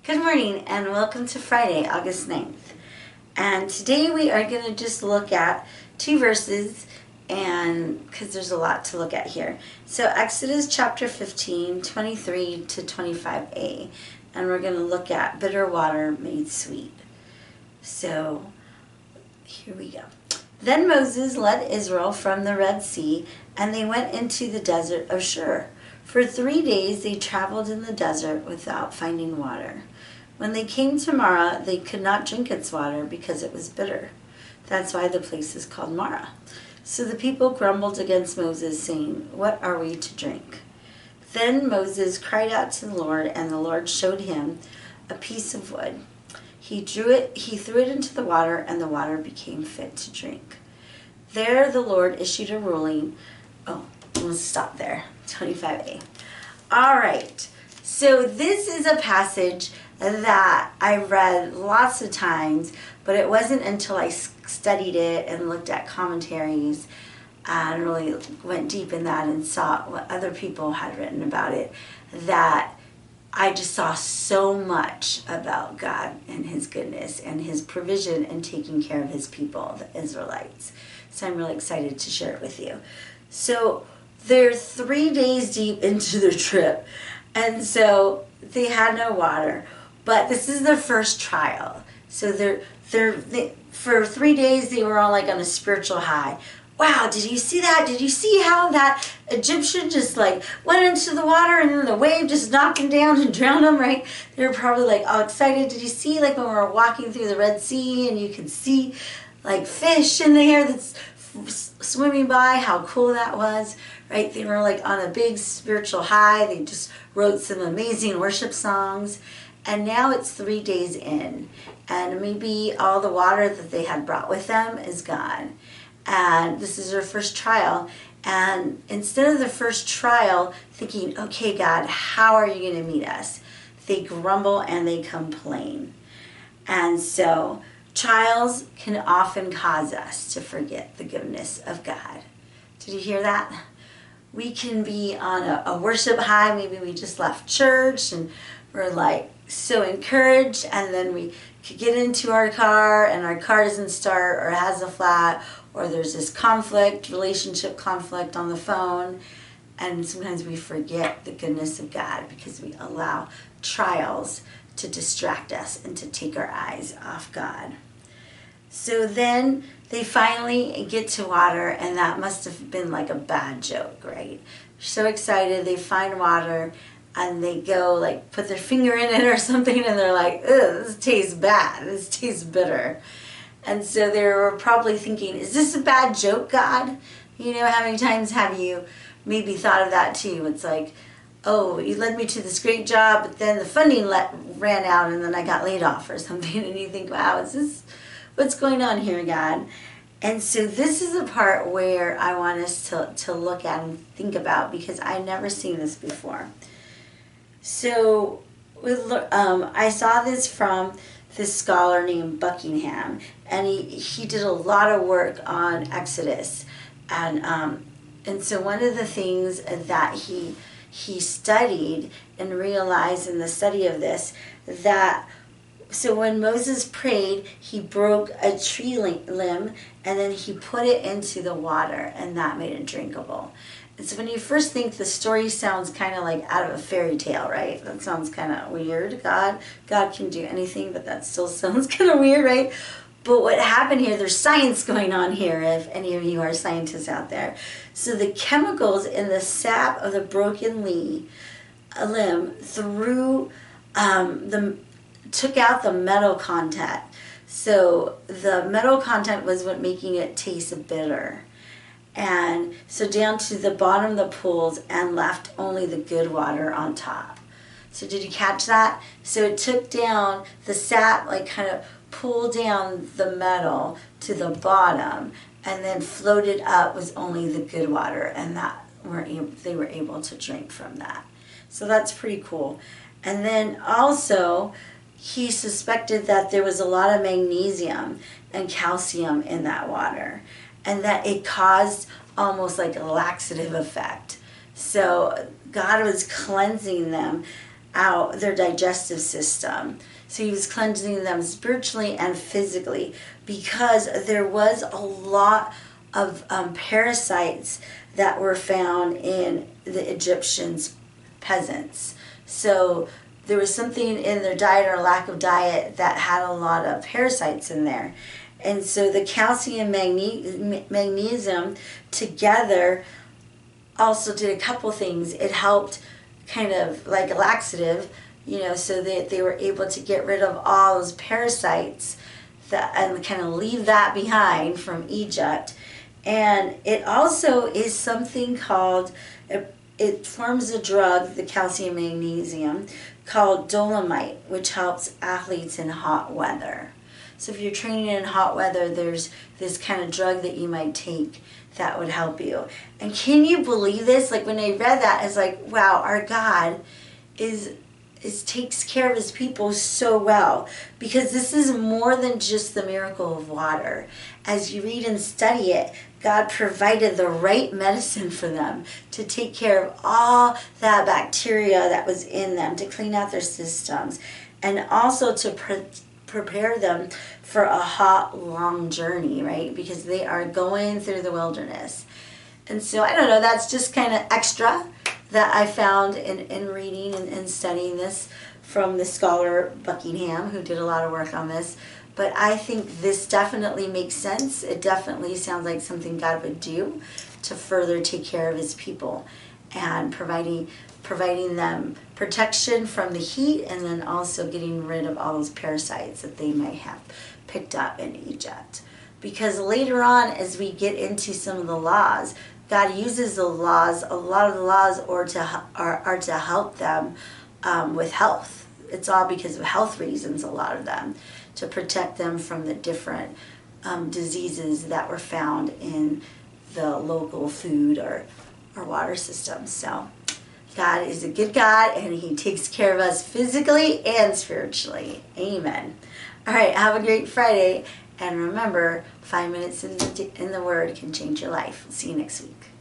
Good morning and welcome to Friday, August 9th. And today we are going to just look at two verses, and because there's a lot to look at here. So Exodus chapter 15, 23 to 25a. And we're going to look at bitter water made sweet. So here we go. Then Moses led Israel from the Red Sea, and they went into the desert of Shur. For 3 days they traveled in the desert without finding water. When they came to Marah, they could not drink its water because it was bitter. That's why the place is called Marah. So the people grumbled against Moses, saying, "What are we to drink?" Then Moses cried out to the Lord, and the Lord showed him a piece of wood. He threw it into the water, and the water became fit to drink. There the Lord issued a ruling. Let's stop there. 25a. All right. So this is a passage that I read lots of times, but it wasn't until I studied it and looked at commentaries and really went deep in that and saw what other people had written about it that I just saw so much about God and His goodness and His provision and taking care of His people, the Israelites. So I'm really excited to share it with you. So they're 3 days deep into their trip, and so they had no water. But this is their first trial. So for 3 days they were all like on a spiritual high. Wow, did you see that? Did you see how that Egyptian just like went into the water and then the wave just knocked him down and drowned him, right? They were probably like all excited. Did you see like when we were walking through the Red Sea and you could see like fish in there that's swimming by, how cool that was, right? They were like on a big spiritual high. They just wrote some amazing worship songs. And now it's 3 days in, and maybe all the water that they had brought with them is gone. And this is their first trial. And instead of the first trial thinking, okay, God, how are you going to meet us? They grumble and they complain. And so trials can often cause us to forget the goodness of God. Did you hear that? We can be on a worship high. Maybe we just left church and we're like so encouraged, and then we could get into our car and our car doesn't start or has a flat, or there's this relationship conflict on the phone, and sometimes we forget the goodness of God because we allow trials to distract us and to take our eyes off God. So then they finally get to water, and that must have been like a bad joke, right? So excited, they find water, and they go like put their finger in it or something, and they're like, "Ugh, this tastes bad, this tastes bitter." And so they were probably thinking, is this a bad joke, God? You know, how many times have you maybe thought of that too? It's like, oh, you led me to this great job, but then the funding ran out and then I got laid off or something. And you think, wow, what's going on here, God? And so this is the part where I want us to look at and think about, because I've never seen this before. So I saw this from this scholar named Buckingham, and he did a lot of work on Exodus, and so one of the things that he studied and realized in the study of this, that so when Moses prayed, he broke a tree limb and then he put it into the water, and that made it drinkable. And so when you first think, the story sounds kind of like out of a fairy tale, right? That sounds kind of weird. God can do anything, but that still sounds kind of weird, right? But what happened here, there's science going on here, if any of you are scientists out there. So the chemicals in the sap of the broken limb took out the metal content. So the metal content was what making it taste bitter. And so down to the bottom of the pools, and left only the good water on top. So did you catch that? So it took down the sap, like kind of pulled down the metal to the bottom, and then floated up was only the good water, and that they were able to drink from that. So that's pretty cool. And then also, he suspected that there was a lot of magnesium and calcium in that water, and that it caused almost like a laxative effect. So God was cleansing them out their digestive system. So he was cleansing them spiritually and physically, because there was a lot of parasites that were found in the Egyptians' peasants. So there was something in their diet or lack of diet that had a lot of parasites in there. And so the calcium magnesium together also did a couple things. It helped kind of like a laxative, so that they were able to get rid of all those parasites and kind of leave that behind from Egypt. And it also is something called, it forms a drug, the calcium magnesium, called dolomite, which helps athletes in hot weather. So if you're training in hot weather, there's this kind of drug that you might take that would help you. And can you believe this? Like when I read that, it's like, wow, our God takes care of his people so well, because this is more than just the miracle of water. As you read and study it, God provided the right medicine for them to take care of all that bacteria that was in them, to clean out their systems, and also to prepare them for a hot, long journey, right? Because they are going through the wilderness. And so, I don't know, that's just kind of extra that I found in reading and studying this from the scholar Buckingham, who did a lot of work on this. But I think this definitely makes sense. It definitely sounds like something God would do to further take care of his people, and providing them protection from the heat, and then also getting rid of all those parasites that they may have picked up in Egypt. Because later on, as we get into some of the laws, God uses the laws, a lot of the laws are to help them with health. It's all because of health reasons, a lot of them, to protect them from the different diseases that were found in the local food or water systems. So God is a good God, and he takes care of us physically and spiritually. Amen. All right, have a great Friday. And remember, 5 minutes in the Word can change your life. See you next week.